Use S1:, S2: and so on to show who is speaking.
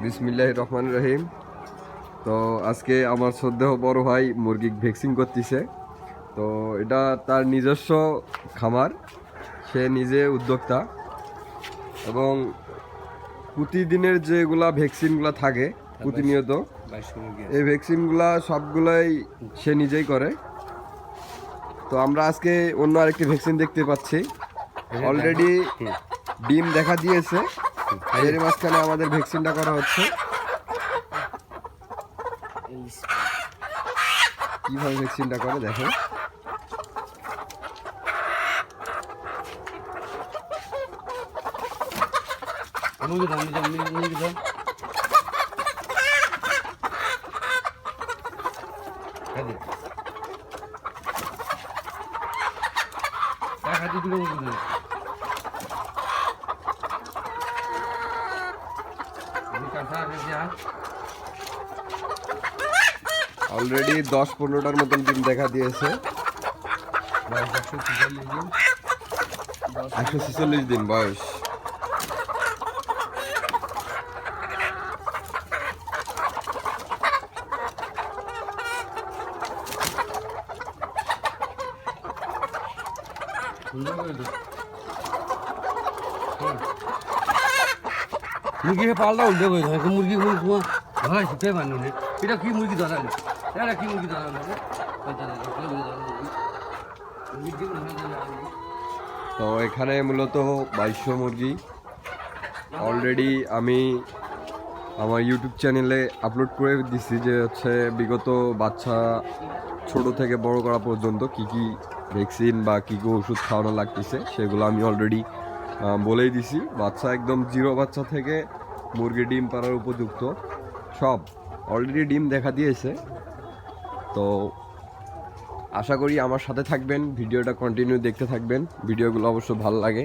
S1: বিসমিল্লাহির রহমানির রহিম। তো আজকে আমার শ্রদ্ধেয় বড় ভাই মুরগি ভ্যাকসিন করতেছে। তো এটা তার নিজস্ব খামার, সে নিজে উদ্যোক্তা এবং প্রতিদিনের যেগুলা ভ্যাকসিনগুলো থাকে প্রতিনিয়ত, এই ভ্যাকসিনগুলা সবগুলাই সে নিজেই করে। তো আমরা আজকে অন্য আরেকটি ভ্যাকসিন দেখতে পাচ্ছি, অলরেডি ডিম দেখা দিয়েছে, এর মাঝখানে আমাদের ভ্যাকসিনটা করা হচ্ছে। কিভাবে ভ্যাকসিনটা করে দেখো। অলরেডি 10-15টার মতন ডিম দেখা দিয়েছে। 146 দিন বয়স।
S2: মুরগি পাল্টা উল্টে করে ধরে মুরগি হয় শিখতে পারেন এটা কি মুরগি ধরা এটা কি মুরগি ধরা
S1: তো এখানে মূলত 2200 মুরগি অলরেডি আমি আমার ইউটিউব চ্যানেলে আপলোড করে দিচ্ছি, যে হচ্ছে বিগত বাচ্চা ছোট থেকে বড় করা পর্যন্ত কি কি ভ্যাকসিন বা কী কী ওষুধ খাওয়ানো লাগতেছে সেগুলো আমি অলরেডি বলেই দিছি। বাচ্চা একদম জিরো বাচ্চা থেকে মুরগি ডিম পাড়ার উপযুক্ত সব অলরেডি ডিম দেখা দিয়েছে। তো আশা করি আমার সাথে থাকবেন, ভিডিওটা কন্টিনিউ দেখতে থাকবেন, ভিডিওগুলো অবশ্য ভালো লাগে।